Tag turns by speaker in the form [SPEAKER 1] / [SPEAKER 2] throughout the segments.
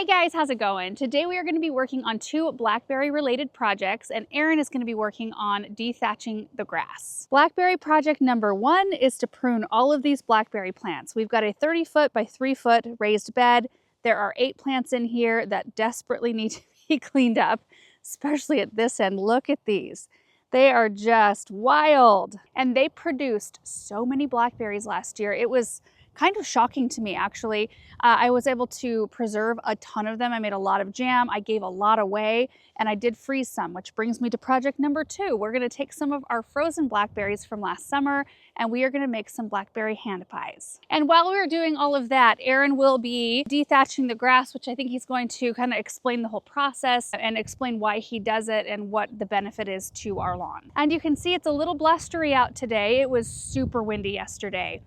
[SPEAKER 1] Hey guys, how's it going? Today we are going to be working on two Blackberry related projects, and Erin is going to be working on dethatching the grass. Blackberry project number one is to prune all of these Blackberry plants. We've got a 30-foot by 3-foot raised bed. There are 8 plants in here that desperately need to be cleaned up, especially at this end. Look at these. They are just wild. And they produced so many blackberries last year. It was kind of shocking to me, actually. I was able to preserve a ton of them. I made a lot of jam. I gave a lot away, and I did freeze some, which brings me to project number 2. We're going to take some of our frozen blackberries from last summer, and we are going to make some blackberry hand pies. And while we're doing all of that, Aaron will be dethatching the grass, which I think he's going to kind of explain the whole process and explain why he does it and what the benefit is to our lawn. And you can see it's a little blustery out today. It was super windy yesterday.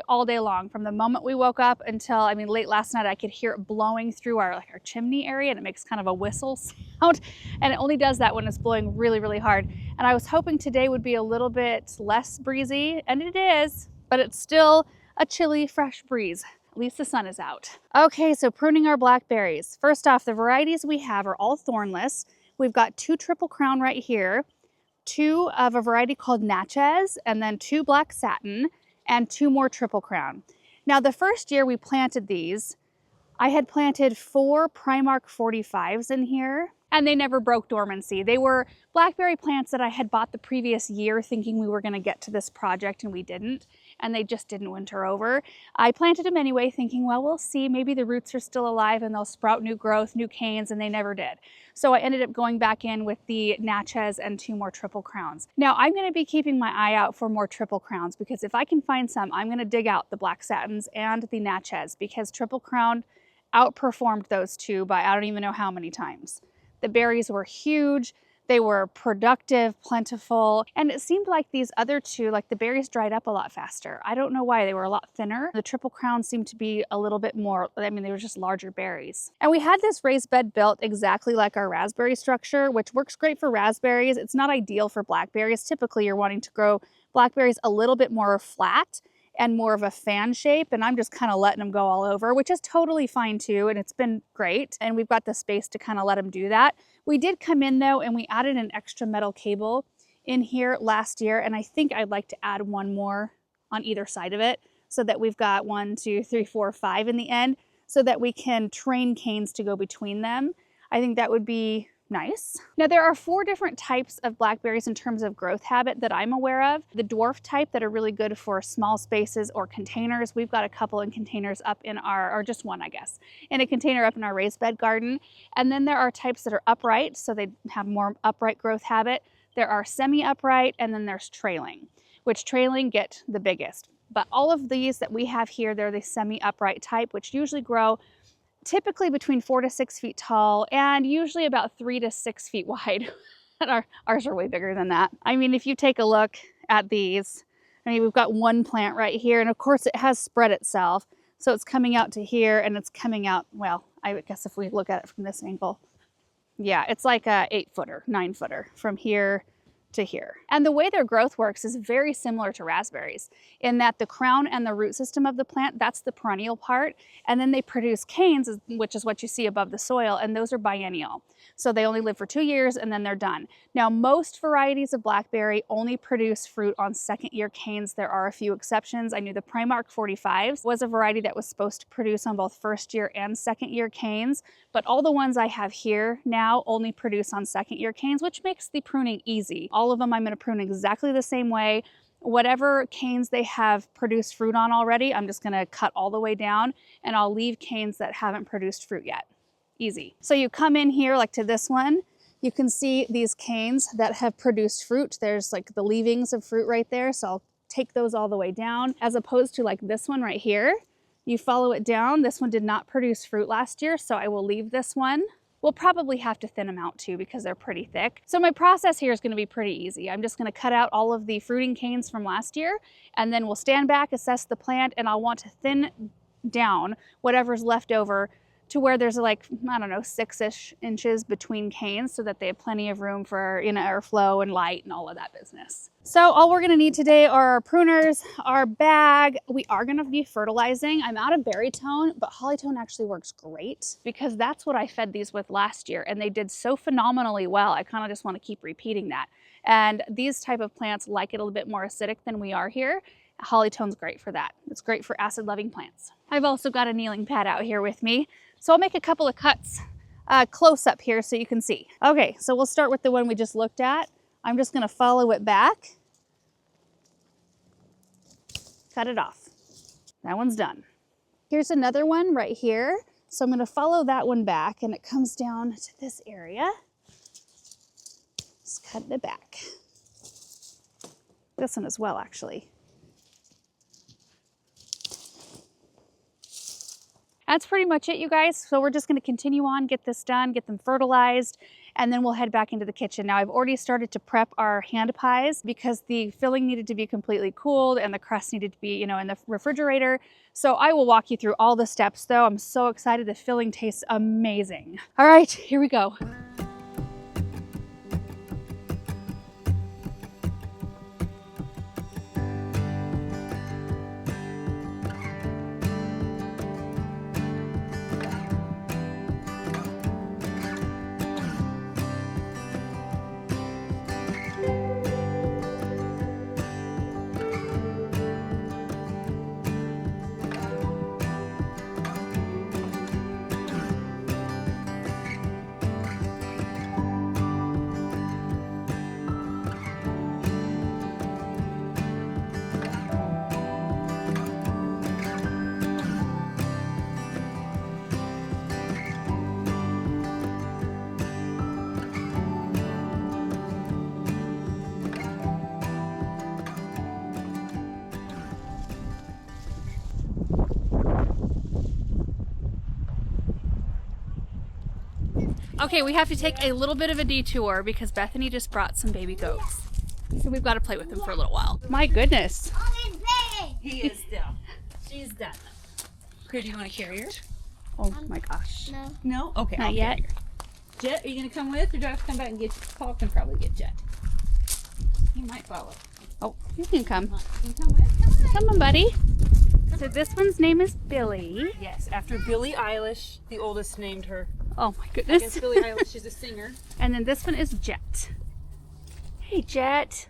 [SPEAKER 1] All day long, from the moment we woke up until, late last night, I could hear it blowing through our chimney area, and it makes kind of a whistle sound, and it only does that when it's blowing really, really hard. And I was hoping today would be a little bit less breezy, and it is, but it's still a chilly, fresh breeze. At least the sun is out. Okay, so pruning our blackberries. First off, the varieties we have are all thornless. We've got 2 Triple Crown right here, 2 of a variety called Natchez, and then 2 Black Satin, and 2 more Triple Crown. Now, the first year we planted these, I had planted 4 Primark 45s in here, and they never broke dormancy. They were blackberry plants that I had bought the previous year thinking we were gonna get to this project, and we didn't, and they just didn't winter over. I planted them anyway thinking, well, we'll see, maybe the roots are still alive and they'll sprout new growth, new canes, and they never did. So I ended up going back in with the Natchez and 2 more Triple Crowns. Now I'm gonna be keeping my eye out for more Triple Crowns, because if I can find some, I'm gonna dig out the Black Satins and the Natchez, because Triple Crown outperformed those 2 by I don't even know how many times. The berries were huge, they were productive, plentiful, and it seemed like these other 2, like the berries dried up a lot faster. I don't know why, they were a lot thinner. The Triple Crown seemed to be a little bit more, they were just larger berries. And we had this raised bed built exactly like our raspberry structure, which works great for raspberries. It's not ideal for blackberries. Typically you're wanting to grow blackberries a little bit more flat and more of a fan shape, and I'm just kind of letting them go all over, which is totally fine too, and it's been great, and we've got the space to kind of let them do that. We did come in though, and we added an extra metal cable in here last year, and I think I'd like to add 1 more on either side of it, so that we've got 1, 2, 3, 4, 5 in the end, so that we can train canes to go between them. I think that would be nice. Now there are 4 different types of blackberries in terms of growth habit that I'm aware of. The dwarf type that are really good for small spaces or containers. We've got a couple in containers up in our, or just 1 I guess, in a container up in our raised bed garden. And then there are types that are upright, so they have more upright growth habit. There are semi-upright, and then there's trailing, which trailing get the biggest. But all of these that we have here, they're the semi-upright type, which usually grow typically between 4 to 6 feet tall and usually about 3 to 6 feet wide. Ours are way bigger than that. If you take a look at these, we've got 1 plant right here, and of course it has spread itself. So it's coming out to here, and it's coming out, well, I guess if we look at it from this angle, yeah, it's like a 8-footer, 9-footer from here to here. And the way their growth works is very similar to raspberries, in that the crown and the root system of the plant, that's the perennial part, and then they produce canes, which is what you see above the soil, and those are biennial. So they only live for 2 years and then they're done. Now most varieties of blackberry only produce fruit on 2nd-year canes. There are a few exceptions. I knew the Primark 45s was a variety that was supposed to produce on both 1st-year and 2nd-year canes, but all the ones I have here now only produce on 2nd-year canes, which makes the pruning easy. All of them I'm going to prune exactly the same way. Whatever canes they have produced fruit on already, I'm just going to cut all the way down, and I'll leave canes that haven't produced fruit yet. Easy. So you come in here like to this one, you can see these canes that have produced fruit. There's like the leavings of fruit right there. So I'll take those all the way down, as opposed to like this one right here. You follow it down. This one did not produce fruit last year, so I will leave this one. We'll probably have to thin them out too, because they're pretty thick. So my process here is going to be pretty easy. I'm just going to cut out all of the fruiting canes from last year, and then we'll stand back, assess the plant, and I'll want to thin down whatever's left over to where there's like, I don't know, 6-ish inches between canes so that they have plenty of room for, you know, airflow and light and all of that business. So all we're gonna need today are our pruners, our bag. We are gonna be fertilizing. I'm out of berry tone, but holly tone actually works great because that's what I fed these with last year and they did so phenomenally well. I kind of just want to keep repeating that. And these type of plants like it a little bit more acidic than we are here. Holly tone's great for that. It's great for acid loving plants. I've also got a kneeling pad out here with me. So I'll make a couple of cuts close up here so you can see. Okay, so we'll start with the one we just looked at. I'm just gonna follow it back. Cut it off. That one's done. Here's another one right here. So I'm gonna follow that one back and it comes down to this area. Just cut it back. This one as well, actually. That's pretty much it, you guys. So we're just gonna continue on, get this done, get them fertilized, and then we'll head back into the kitchen. Now I've already started to prep our hand pies because the filling needed to be completely cooled and the crust needed to be, you know, in the refrigerator. So I will walk you through all the steps though. I'm so excited. The filling tastes amazing. All right, here we go. Okay, we have to take a little bit of a detour because Bethany just brought some baby goats. So we've got to play with them for a little while. My goodness.
[SPEAKER 2] He is still. She's done. Here, do you want to carry her?
[SPEAKER 1] Oh my gosh.
[SPEAKER 3] No.
[SPEAKER 2] No? Okay,
[SPEAKER 1] Not
[SPEAKER 2] I'll
[SPEAKER 1] yet.
[SPEAKER 2] carry her. Jet, are you going to come with or do I have to come back and get you? Paul can probably get Jet. He might follow.
[SPEAKER 1] Oh, you can come.
[SPEAKER 2] You can come with?
[SPEAKER 1] Come on, buddy. So this one's name is Billy.
[SPEAKER 2] Yes, after Billie Eilish, the oldest named her.
[SPEAKER 1] Oh my
[SPEAKER 2] I
[SPEAKER 1] goodness.
[SPEAKER 2] guess Billie Eilish, she's a singer.
[SPEAKER 1] And then this one is Jet. Hey, Jet.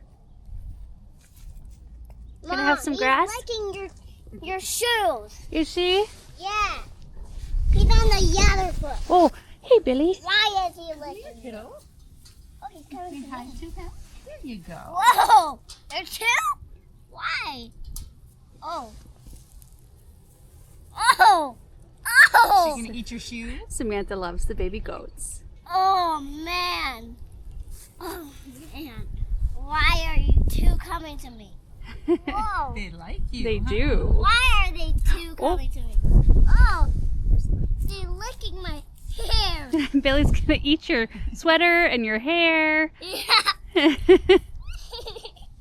[SPEAKER 1] Gonna have some grass?
[SPEAKER 3] He's licking your shoes.
[SPEAKER 1] Is she?
[SPEAKER 3] Yeah. He's on the other foot.
[SPEAKER 1] Oh, hey, Billy.
[SPEAKER 3] Why is he licking?
[SPEAKER 2] Kiddo.
[SPEAKER 3] Oh, he's coming
[SPEAKER 2] Say
[SPEAKER 3] to
[SPEAKER 2] hi
[SPEAKER 3] me.
[SPEAKER 2] to him. There you go.
[SPEAKER 3] Whoa! There's two? Why? Oh. Oh! Oh!
[SPEAKER 2] She's gonna eat your shoes.
[SPEAKER 1] Samantha loves the baby goats.
[SPEAKER 3] Oh, man. Oh, man. Why are you two coming to me? Whoa.
[SPEAKER 2] They like you.
[SPEAKER 1] They
[SPEAKER 2] huh?
[SPEAKER 1] do.
[SPEAKER 3] Why are they two coming to me? Oh, they're licking my hair.
[SPEAKER 1] Billy's gonna eat your sweater and your hair.
[SPEAKER 3] Yeah.
[SPEAKER 2] You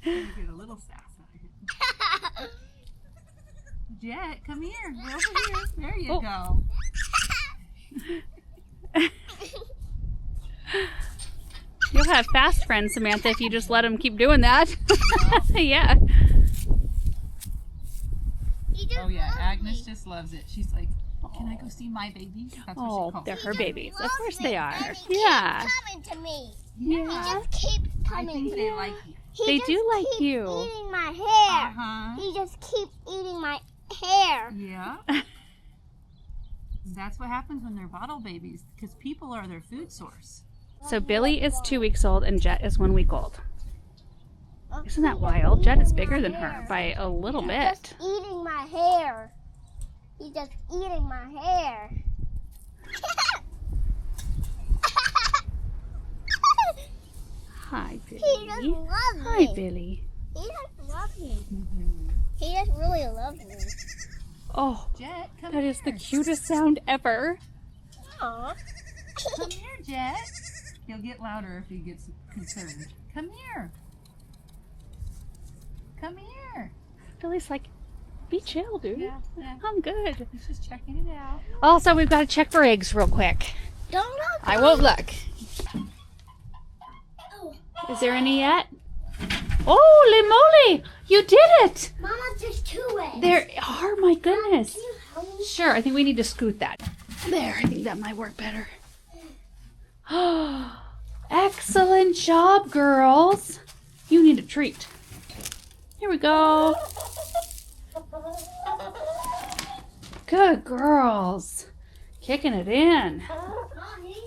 [SPEAKER 2] get a little sass out of here. Jet, come here. We're over here. There you go.
[SPEAKER 1] You'll have fast friends, Samantha, if you just let them keep doing that. Yeah.
[SPEAKER 3] He just
[SPEAKER 2] Oh yeah,
[SPEAKER 3] loves
[SPEAKER 2] Agnes
[SPEAKER 3] me.
[SPEAKER 2] just loves it. She's like, can I go see my babies? That's what
[SPEAKER 1] Oh,
[SPEAKER 2] she calls
[SPEAKER 1] they're
[SPEAKER 2] it.
[SPEAKER 1] her
[SPEAKER 3] He
[SPEAKER 1] babies.
[SPEAKER 3] just
[SPEAKER 1] Of course
[SPEAKER 3] loves
[SPEAKER 1] they
[SPEAKER 3] me,
[SPEAKER 1] are.
[SPEAKER 3] and he
[SPEAKER 1] Yeah.
[SPEAKER 3] keeps coming to me.
[SPEAKER 1] Yeah.
[SPEAKER 3] He just keeps
[SPEAKER 2] I
[SPEAKER 3] coming
[SPEAKER 2] think
[SPEAKER 3] to
[SPEAKER 2] they
[SPEAKER 3] me.
[SPEAKER 2] like you.
[SPEAKER 3] He
[SPEAKER 1] They
[SPEAKER 3] just
[SPEAKER 1] do like
[SPEAKER 3] keeps
[SPEAKER 1] you.
[SPEAKER 3] eating my hair.
[SPEAKER 2] Uh-huh.
[SPEAKER 3] He just keeps eating my hair.
[SPEAKER 2] Yeah. That's what happens when they're bottle babies, because people are their food source.
[SPEAKER 1] So Billy is 2 weeks old and Jet is 1 week old. Isn't that wild? Jet is bigger than her by a little
[SPEAKER 3] He's
[SPEAKER 1] bit.
[SPEAKER 3] just eating my hair. He's just eating my hair.
[SPEAKER 1] Hi,
[SPEAKER 3] He just
[SPEAKER 1] Billy.
[SPEAKER 3] loves
[SPEAKER 1] Hi,
[SPEAKER 3] me.
[SPEAKER 1] Billy.
[SPEAKER 3] He just loves me. He just really loves me.
[SPEAKER 1] Oh,
[SPEAKER 2] Jet, come
[SPEAKER 1] that
[SPEAKER 2] here.
[SPEAKER 1] is the cutest sound ever.
[SPEAKER 3] Aw.
[SPEAKER 2] Come here, Jet. He'll get louder if he gets concerned. Come here. Come here.
[SPEAKER 1] Billy's like, Be chill, dude.
[SPEAKER 2] Yeah, yeah.
[SPEAKER 1] I'm good.
[SPEAKER 2] He's just checking it out.
[SPEAKER 1] Also, we've got to check for eggs real quick.
[SPEAKER 3] Don't look.
[SPEAKER 1] I won't look.
[SPEAKER 3] Oh,
[SPEAKER 1] Is there any yet? Holy moly! You did it!
[SPEAKER 3] Mama, there's 2 eggs.
[SPEAKER 1] There are, my goodness.
[SPEAKER 3] Can you help me?
[SPEAKER 1] Sure, I think we need to scoot that. There, I think that might work better. Excellent job, girls. You need a treat. Here we go. Good girls. Kicking it in.
[SPEAKER 3] Mommy,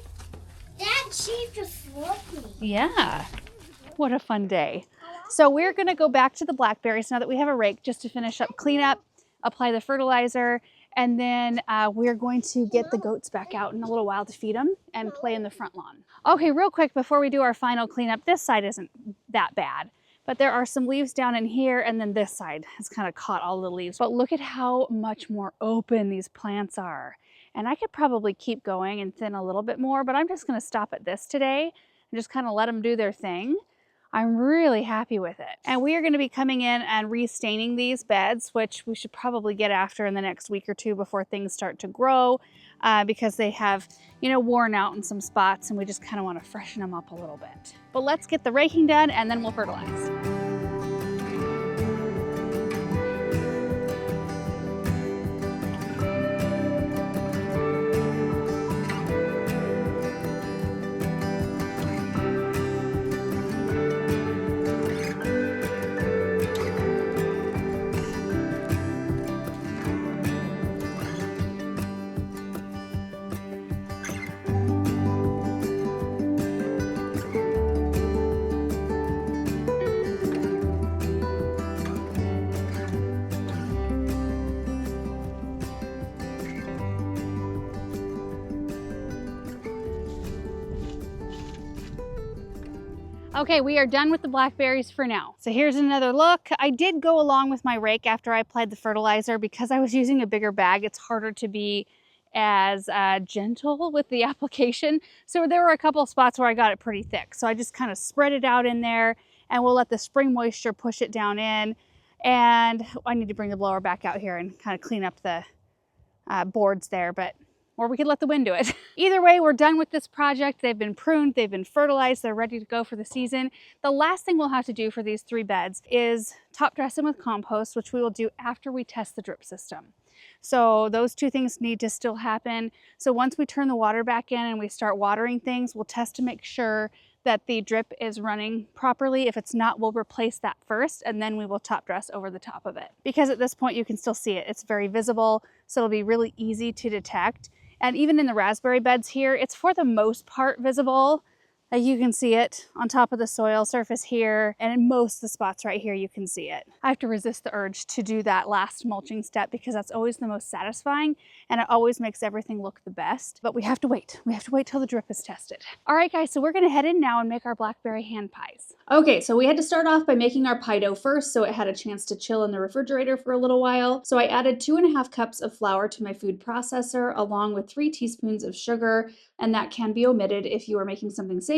[SPEAKER 3] Dad, she just looked me.
[SPEAKER 1] Yeah. What a fun day. So we're going to go back to the blackberries now that we have a rake just to finish up cleanup, apply the fertilizer, and then we're going to get the goats back out in a little while to feed them and play in the front lawn. Okay, real quick before we do our final cleanup, this side isn't that bad, but there are some leaves down in here, and then this side has kind of caught all the leaves. But look at how much more open these plants are. And I could probably keep going and thin a little bit more, but I'm just going to stop at this today and just kind of let them do their thing. I'm really happy with it. And we are going to be coming in and restaining these beds, which we should probably get after in the next week or two before things start to grow, because they have, you know, worn out in some spots, and we just kind of want to freshen them up a little bit. But let's get the raking done and then we'll fertilize. Okay, we are done with the blackberries for now. So here's another look. I did go along with my rake after I applied the fertilizer because I was using a bigger bag. It's harder to be as gentle with the application. So there were a couple of spots where I got it pretty thick. So I just kind of spread it out in there, and we'll let the spring moisture push it down in. And I need to bring the blower back out here and kind of clean up the boards there, or we could let the wind do it. Either way, we're done with this project. They've been pruned, they've been fertilized, they're ready to go for the season. The last thing we'll have to do for these 3 beds is top dress them with compost, which we will do after we test the drip system. So those 2 things need to still happen. So once we turn the water back in and we start watering things, we'll test to make sure that the drip is running properly. If it's not, we'll replace that first, and then we will top dress over the top of it. Because at this point you can still see it. It's very visible, so it'll be really easy to detect. And even in the raspberry beds here, it's for the most part visible. You can see it on top of the soil surface here, and in most of the spots right here, you can see it. I have to resist the urge to do that last mulching step because that's always the most satisfying, and it always makes everything look the best. But we have to wait. We have to wait till the drip is tested. All right, guys, so we're gonna head in now and make our blackberry hand pies. Okay, so we had to start off by making our pie dough first, so it had a chance to chill in the refrigerator for a little while. So I added 2.5 cups of flour to my food processor, along with 3 teaspoons of sugar, and that can be omitted if you are making something savory,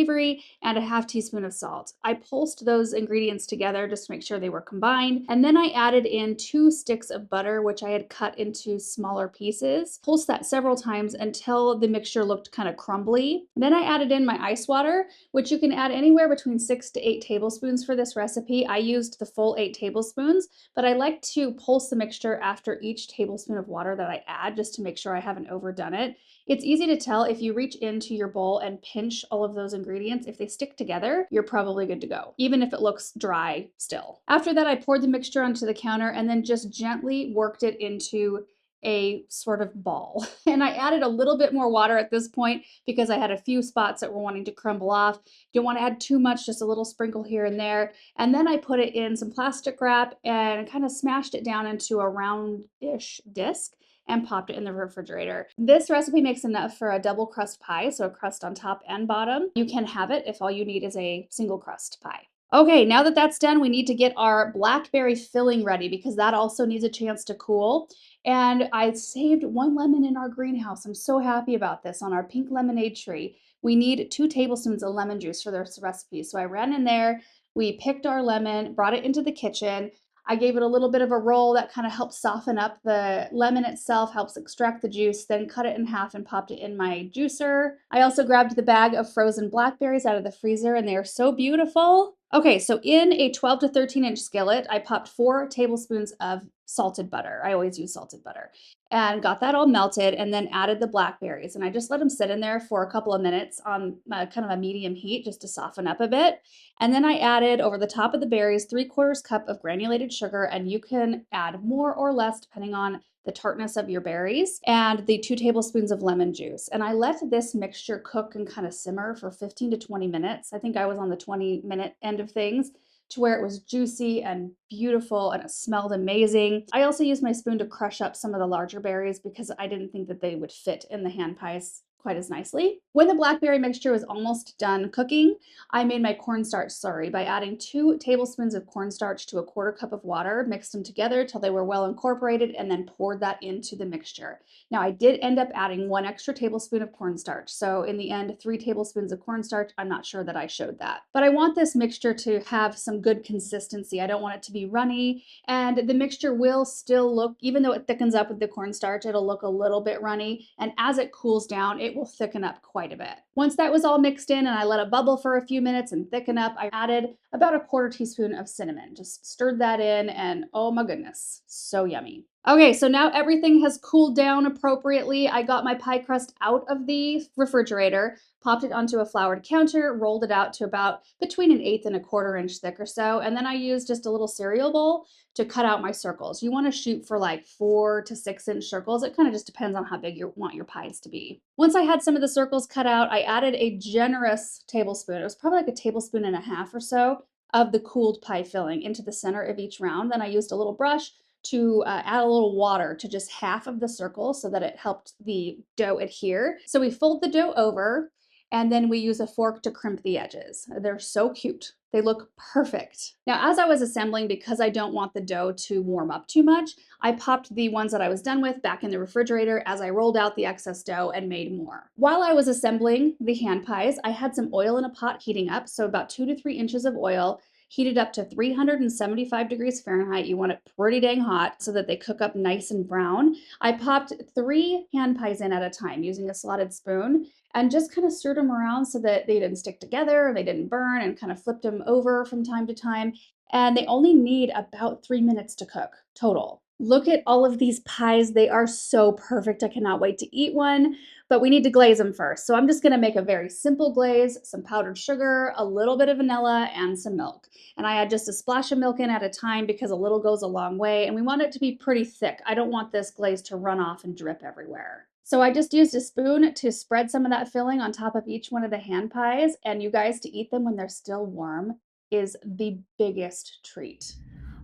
[SPEAKER 1] and a 1/2 teaspoon of salt. I pulsed those ingredients together just to make sure they were combined, and then I added in 2 sticks of butter, which I had cut into smaller pieces. Pulsed that several times until the mixture looked kind of crumbly. Then I added in my ice water, which you can add anywhere between 6 to 8 tablespoons for this recipe. I used the full 8 tablespoons, but I like to pulse the mixture after each tablespoon of water that I add just to make sure I haven't overdone it. It's easy to tell if you reach into your bowl and pinch all of those ingredients. If they stick together, you're probably good to go, even if it looks dry still. After that, I poured the mixture onto the counter and then just gently worked it into a sort of ball. And I added a little bit more water at this point because I had a few spots that were wanting to crumble off. Don't want to add too much, just a little sprinkle here and there. And then I put it in some plastic wrap and kind of smashed it down into a round-ish disc and popped it in the refrigerator. This recipe makes enough for a double crust pie, so a crust on top and bottom. You can have it if all you need is a single crust pie. Okay, now that that's done, we need to get our blackberry filling ready because that also needs a chance to cool. And I saved 1 lemon in our greenhouse. I'm so happy about this. On our pink lemonade tree, we need 2 tablespoons of lemon juice for this recipe. So I ran in there, we picked our lemon, brought it into the kitchen. I gave it a little bit of a roll that kind of helps soften up the lemon itself, helps extract the juice, then cut it in half and popped it in my juicer. I also grabbed the bag of frozen blackberries out of the freezer, and they are so beautiful. Okay, so in a 12 to 13 inch skillet, I popped 4 tablespoons of salted butter. I always use salted butter. And got that all melted and then added the blackberries. And I just let them sit in there for a couple of minutes on kind of a medium heat just to soften up a bit. And then I added over the top of the berries 3/4 cup of granulated sugar, and you can add more or less depending on the tartness of your berries, and the 2 tablespoons of lemon juice. And I let this mixture cook and kind of simmer for 15 to 20 minutes. I think I was on the 20-minute end of things, to where it was juicy and beautiful and it smelled amazing. I also used my spoon to crush up some of the larger berries because I didn't think that they would fit in the hand pies quite as nicely. When the blackberry mixture was almost done cooking, I made my cornstarch slurry by adding 2 tablespoons of cornstarch to a 1/4 cup of water, mixed them together till they were well incorporated, and then poured that into the mixture. Now I did end up adding 1 extra tablespoon of cornstarch. So in the end, 3 tablespoons of cornstarch. I'm not sure that I showed that. But I want this mixture to have some good consistency. I don't want it to be runny, and the mixture will still look, even though it thickens up with the cornstarch, it'll look a little bit runny. And as it cools down, it will thicken up quite a bit. Once that was all mixed in and I let it bubble for a few minutes and thicken up, I added about a 1/4 teaspoon of cinnamon. Just stirred that in, and oh my goodness, so yummy. Okay, so now everything has cooled down appropriately. I got my pie crust out of the refrigerator, popped it onto a floured counter, rolled it out to about between 1/8 and 1/4 inch thick or so, and then I used just a little cereal bowl to cut out my circles. You want to shoot for like 4 to 6 inch circles. It kind of just depends on how big you want your pies to be. Once I had some of the circles cut out, I added a generous tablespoon. It was probably like a tablespoon and a half or so of the cooled pie filling into the center of each round. Then I used a little brush to add a little water to just half of the circle so that it helped the dough adhere. So we fold the dough over, and then we use a fork to crimp the edges. They're so cute. They look perfect. Now, as I was assembling, because I don't want the dough to warm up too much, I popped the ones that I was done with back in the refrigerator as I rolled out the excess dough and made more. While I was assembling the hand pies, I had some oil in a pot heating up, so about 2 to 3 inches of oil, heated up to 375 degrees Fahrenheit. You want it pretty dang hot so that they cook up nice and brown. I popped 3 hand pies in at a time using a slotted spoon and just kind of stirred them around so that they didn't stick together, they didn't burn, and kind of flipped them over from time to time. And they only need about 3 minutes to cook total. Look at all of these pies. They are so perfect. I cannot wait to eat one, but we need to glaze them first. So I'm just gonna make a very simple glaze, some powdered sugar, a little bit of vanilla, and some milk. And I add just a splash of milk in at a time because a little goes a long way, and we want it to be pretty thick. I don't want this glaze to run off and drip everywhere. So I just used a spoon to spread some of that filling on top of each one of the hand pies, and you guys, to eat them when they're still warm is the biggest treat.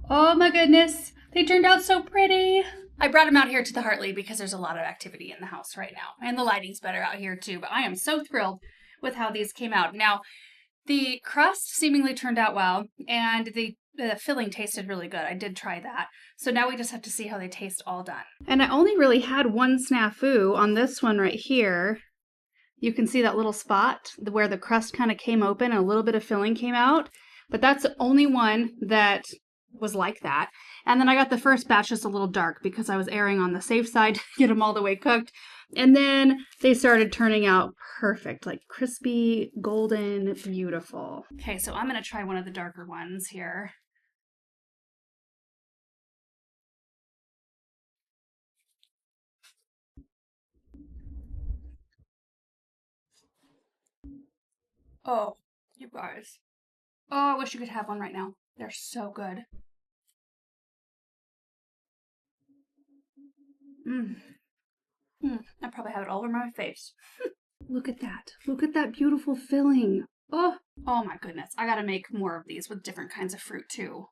[SPEAKER 1] Oh my goodness, they turned out so pretty. I brought them out here to the Hartley because there's a lot of activity in the house right now, and the lighting's better out here too, but I am so thrilled with how these came out. Now, the crust seemingly turned out well, and the filling tasted really good. I did try that. So now we just have to see how they taste all done. And I only really had one snafu on this one right here. You can see that little spot where the crust kind of came open and a little bit of filling came out. But that's the only one that was like that. And then I got the first batch just a little dark because I was erring on the safe side to get them all the way cooked. And then they started turning out perfect, like crispy, golden, beautiful. Okay, so I'm going to try one of the darker ones here. Oh, you guys. Oh, I wish you could have one right now. They're so good. I probably have it all over my face. Look at that. Look at that beautiful filling. Oh my goodness. I gotta make more of these with different kinds of fruit too.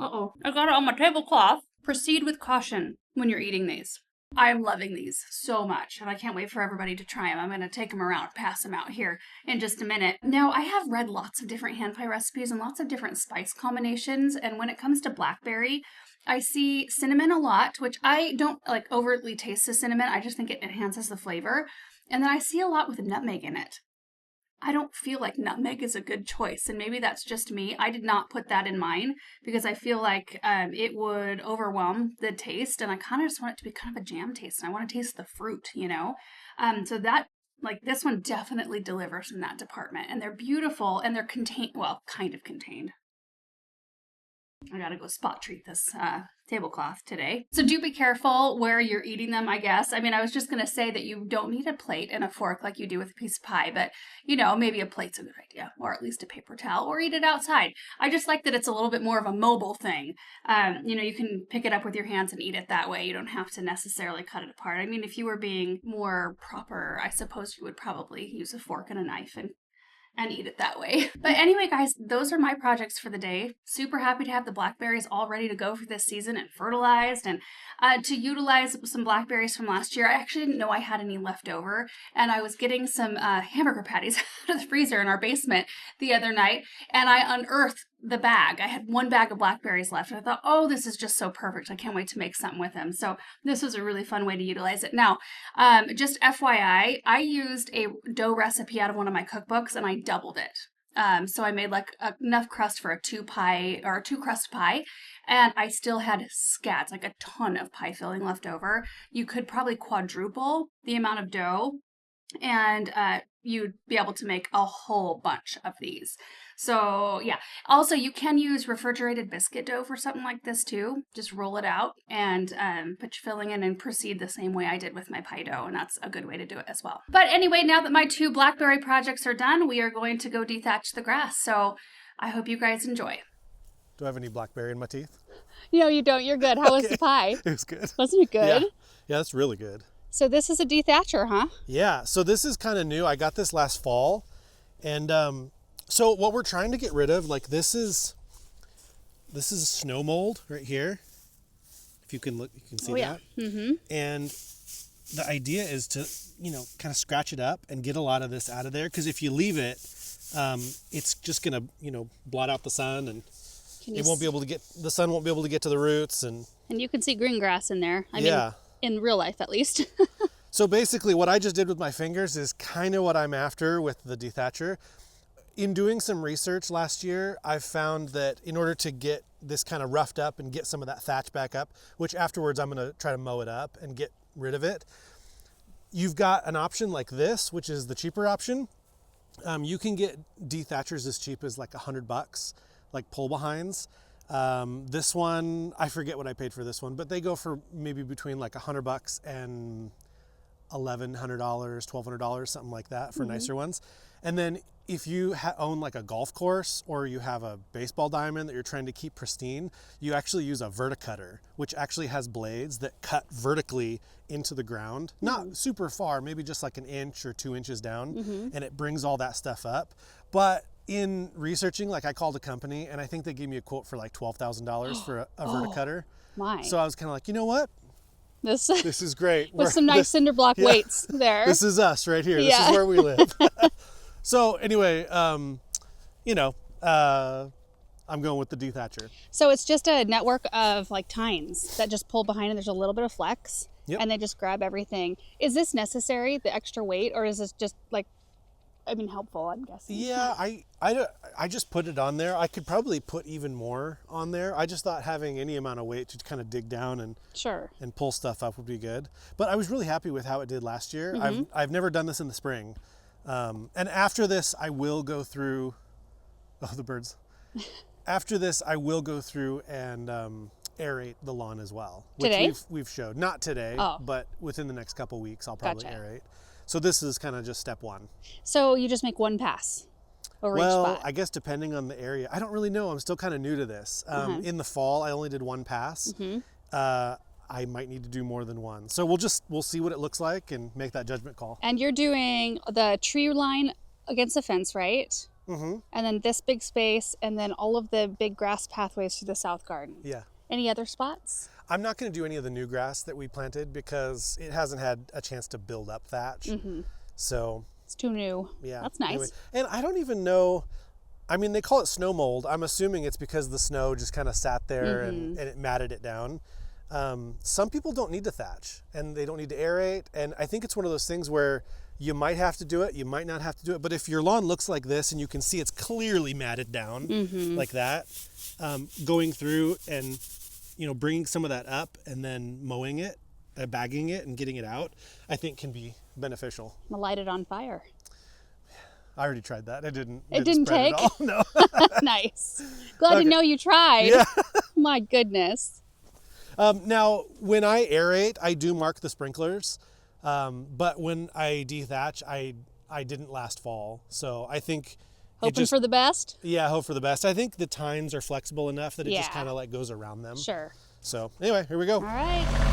[SPEAKER 1] Uh-oh. I got it on my tablecloth. Proceed with caution when you're eating these. I am loving these so much, and I can't wait for everybody to try them. I'm going to take them around, pass them out here in just a minute. Now, I have read lots of different hand pie recipes and lots of different spice combinations, and when it comes to blackberry, I see cinnamon a lot, which I don't like overtly taste the cinnamon. I just think it enhances the flavor. And then I see a lot with nutmeg in it. I don't feel like nutmeg is a good choice, and maybe that's just me. I did not put that in mine because I feel like it would overwhelm the taste, and I kind of just want it to be kind of a jam taste, and I want to taste the fruit, you know? So that, like, this one definitely delivers in that department, and they're beautiful, and they're contained, well, kind of contained. I gotta go spot treat this tablecloth today. So do be careful where you're eating them, I guess. I mean, I was just gonna say that you don't need a plate and a fork like you do with a piece of pie, but you know, maybe a plate's a good idea, or at least a paper towel, or eat it outside. I just like that it's a little bit more of a mobile thing. You know, you can pick it up with your hands and eat it that way. You don't have to necessarily cut it apart. I mean, if you were being more proper, I suppose you would probably use a fork and a knife and eat it that way. But anyway, guys, those are my projects for the day. Super happy to have the blackberries all ready to go for this season and fertilized, and to utilize some blackberries from last year. I actually didn't know I had any left over, and I was getting some hamburger patties out of the freezer in our basement the other night, and I unearthed the bag. I had one bag of blackberries left, and I thought, oh, this is just so perfect. I can't wait to make something with them. So this was a really fun way to utilize it. Now, just FYI, I used a dough recipe out of one of my cookbooks, and I doubled it. So I made like enough crust for a two crust pie, and I still had scats, like a ton of pie filling left over. You could probably quadruple the amount of dough, and you'd be able to make a whole bunch of these. So yeah, also you can use refrigerated biscuit dough for something like this too. Just roll it out and put your filling in and proceed the same way I did with my pie dough, and that's a good way to do it as well. But anyway, now that my 2 blackberry projects are done, we are going to go dethatch the grass. So I hope you guys enjoy.
[SPEAKER 4] Do I have any blackberry in my teeth?
[SPEAKER 1] No, you don't. You're good. How was the pie?
[SPEAKER 4] It was good.
[SPEAKER 1] Wasn't it good?
[SPEAKER 4] Yeah, that's really good.
[SPEAKER 1] So this is a dethatcher, huh?
[SPEAKER 4] Yeah, so this is kind of new. I got this last fall, and so what we're trying to get rid of, like this is snow mold right here. If you can look, you can see that. Mm-hmm. And the idea is to, you know, kind of scratch it up and get a lot of this out of there, because if you leave it, it's just gonna, you know, blot out the sun, and the sun won't be able to get to the roots, and
[SPEAKER 1] you can see green grass in there. I mean, in real life at least.
[SPEAKER 4] So basically what I just did with my fingers is kind of what I'm after with the dethatcher. In doing some research last year, I've found that in order to get this kind of roughed up and get some of that thatch back up, which afterwards I'm going to try to mow it up and get rid of it, you've got an option like this, which is the cheaper option. You can get dethatchers as cheap as like $100, like pull behinds. This one, I forget what I paid for this one, but they go for maybe between like $100 and $1,100, $1,200, something like that for nicer ones. And then if you own like a golf course, or you have a baseball diamond that you're trying to keep pristine, you actually use a verticutter, which actually has blades that cut vertically into the ground, not super far, maybe just like 1 inch or 2 inches down, and it brings all that stuff up. But in researching, like I called a company, and I think they gave me a quote for like $12,000 for a verticutter.
[SPEAKER 1] My.
[SPEAKER 4] So I was kind of like, you know what? This is great.
[SPEAKER 1] With some nice cinder block weights there.
[SPEAKER 4] This is us right here. This is where we live. So anyway, you know, I'm going with the dethatcher.
[SPEAKER 1] So it's just a network of like tines that just pull behind, and there's a little bit of flex, and they just grab everything. Is this necessary, the extra weight, or is this just like, I mean, helpful, I'm guessing?
[SPEAKER 4] Yeah, I just put it on there. I could probably put even more on there. I just thought having any amount of weight to kind of dig down and pull stuff up would be good. But I was really happy with how it did last year. I've never done this in the spring. And after this, I will go through, the birds. After this, I will go through and aerate the lawn as well. Which
[SPEAKER 1] today?
[SPEAKER 4] We've showed. Not today, but within the next couple weeks, I'll probably aerate. So this is kind of just step one.
[SPEAKER 1] So you just make one pass over each spot?
[SPEAKER 4] I guess depending on the area. I don't really know. I'm still kind of new to this. In the fall, I only did one pass. I might need to do more than one. So we'll see what it looks like and make that judgment call.
[SPEAKER 1] And you're doing the tree line against the fence, right? And then this big space, and then all of the big grass pathways to the south garden.
[SPEAKER 4] Yeah.
[SPEAKER 1] Any other spots?
[SPEAKER 4] I'm not going to do any of the new grass that we planted because it hasn't had a chance to build up thatch. So
[SPEAKER 1] it's too new.
[SPEAKER 4] Yeah.
[SPEAKER 1] That's nice.
[SPEAKER 4] Anyway, and I don't even know, I mean, they call it snow mold. I'm assuming it's because the snow just kind of sat there and it matted it down. Some people don't need to thatch, and they don't need to aerate. And I think it's one of those things where You might have to do it, you might not have to do it, but if your lawn looks like this and you can see it's clearly matted down like that, going through and, you know, bringing some of that up and then mowing it, bagging it and getting it out, I think can be beneficial.
[SPEAKER 1] Light it on fire.
[SPEAKER 4] I already tried that. It didn't
[SPEAKER 1] didn't
[SPEAKER 4] spread
[SPEAKER 1] take?
[SPEAKER 4] at all. No.
[SPEAKER 1] Nice. Glad to
[SPEAKER 4] Okay.
[SPEAKER 1] know you tried.
[SPEAKER 4] Yeah.
[SPEAKER 1] My goodness.
[SPEAKER 4] Now, when I aerate, I do mark the sprinklers. But when I dethatch, I didn't last fall. So I think
[SPEAKER 1] Hoping for the best?
[SPEAKER 4] Yeah, hope for the best. I think the tines are flexible enough that it just
[SPEAKER 1] Yeah.
[SPEAKER 4] kind of like goes around them.
[SPEAKER 1] Sure.
[SPEAKER 4] So anyway, here we go.
[SPEAKER 1] All right.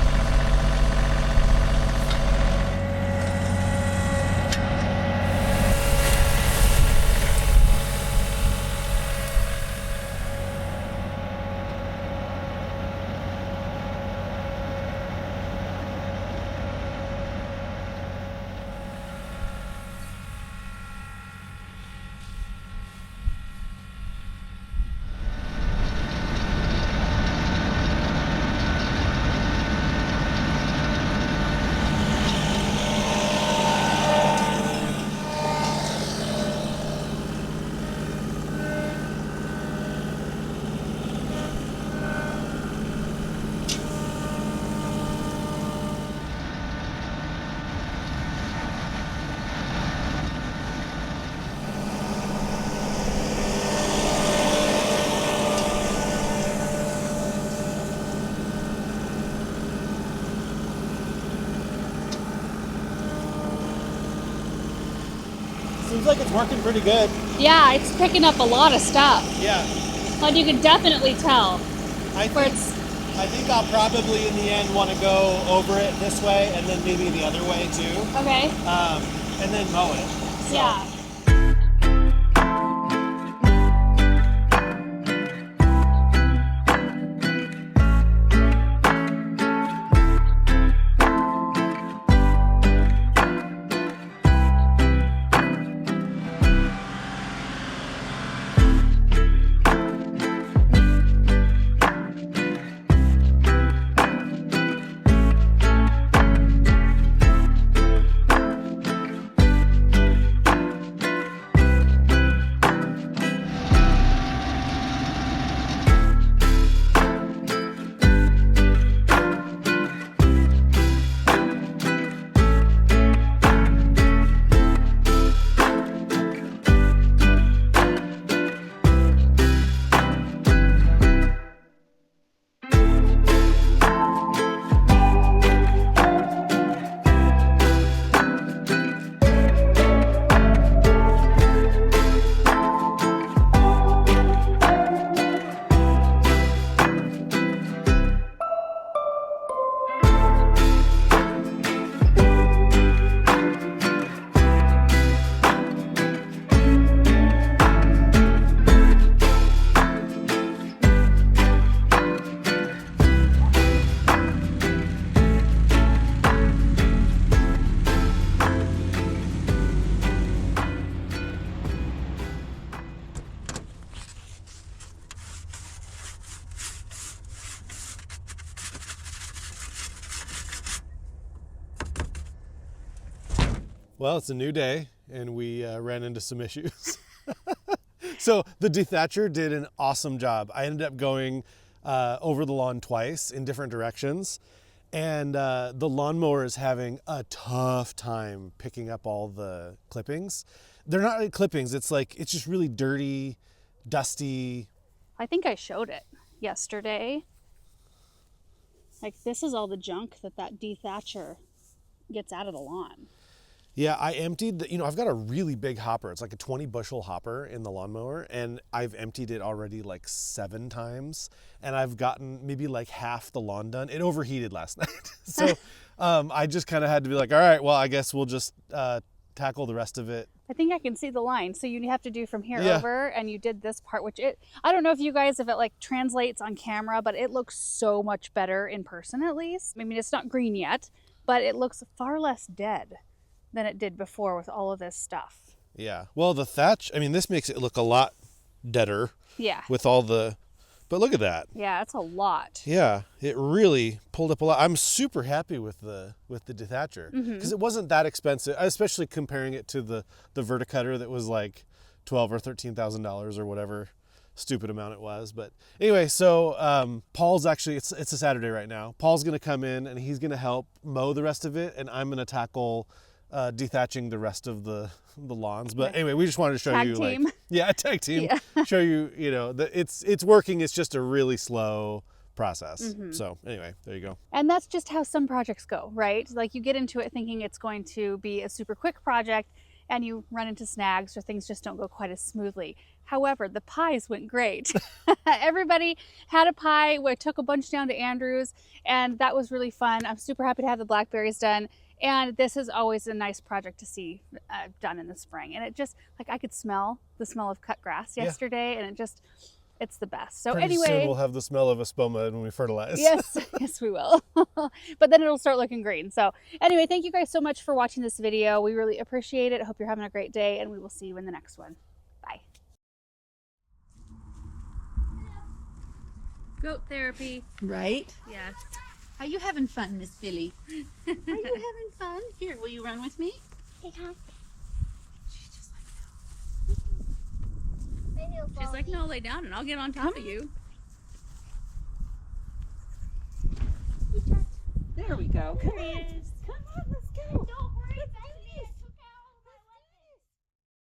[SPEAKER 4] Seems like it's working pretty good.
[SPEAKER 1] Yeah, it's picking up a lot of stuff.
[SPEAKER 4] Yeah.
[SPEAKER 1] But you can definitely tell
[SPEAKER 4] I
[SPEAKER 1] where
[SPEAKER 4] think,
[SPEAKER 1] it's,
[SPEAKER 4] I think I'll probably in the end want to go over it this way and then maybe the other way too.
[SPEAKER 1] okay.
[SPEAKER 4] And then mow it. So,
[SPEAKER 1] Yeah.
[SPEAKER 4] Well, it's a new day and we ran into some issues. So the dethatcher did an awesome job. I ended up going over the lawn twice in different directions, and the lawnmower is having a tough time picking up all the clippings. They're not really clippings. It's like, it's just really dirty, dusty.
[SPEAKER 1] I think I showed it yesterday. Like, this is all the junk that De-Thatcher gets out of the lawn.
[SPEAKER 4] Yeah, I emptied the, I've got a really big hopper. It's like a 20 bushel hopper in the lawnmower, and I've emptied it already like 7 times, and I've gotten maybe like half the lawn done. It overheated last night. So I just kind of had to be like, all right, well, I guess we'll just tackle the rest of it.
[SPEAKER 1] I think I can see the line. So you have to do from here
[SPEAKER 4] Yeah.
[SPEAKER 1] over, and you did this part, which I don't know if it like translates on camera, but it looks so much better in person at least. I mean, it's not green yet, but it looks far less dead than it did before with all of this stuff.
[SPEAKER 4] Yeah. Well, the thatch, this makes it look a lot deader
[SPEAKER 1] Yeah.
[SPEAKER 4] with all the, But look at that.
[SPEAKER 1] Yeah, it's a lot.
[SPEAKER 4] Yeah, it really pulled up a lot. I'm super happy with the Dethatcher because it wasn't that expensive, especially comparing it to the Verticutter that was like $12,000 or $13,000 or whatever stupid amount it was. But anyway, so Paul's actually, it's a Saturday right now. Paul's gonna come in and he's gonna help mow the rest of it, and I'm gonna tackle dethatching the rest of the lawns. But anyway, we just wanted to show
[SPEAKER 1] Tag
[SPEAKER 4] you
[SPEAKER 1] team.
[SPEAKER 4] like, yeah, a tag team.
[SPEAKER 1] Yeah.
[SPEAKER 4] Show you, you know, that it's working. It's just a really slow process. So anyway, there you go.
[SPEAKER 1] And that's just how some projects go, right? Like you get into it thinking it's going to be a super quick project and you run into snags or things just don't go quite as smoothly. However, the pies went great. Everybody had a pie. We took a bunch down to Andrew's and that was really fun. I'm super happy to have the blackberries done. And this is always a nice project to see done in the spring. And it just, like I could smell the smell of cut grass yesterday and it's the best. So
[SPEAKER 4] Pretty
[SPEAKER 1] anyway.
[SPEAKER 4] soon we'll have the smell of espoma when we fertilize.
[SPEAKER 1] Yes, yes we will. But then it'll start looking green. So anyway, thank you guys so much for watching this video. We really appreciate it. I hope you're having a great day and we will see you in the next one. Bye. Goat therapy.
[SPEAKER 2] Right?
[SPEAKER 1] Yes.
[SPEAKER 2] Are you having fun, Miss Billy? Are you having fun? Here, will you run with me?
[SPEAKER 1] She's like, no, lay down and I'll get on top of you.
[SPEAKER 2] There we go.
[SPEAKER 1] There he is.
[SPEAKER 2] Come on, let's go.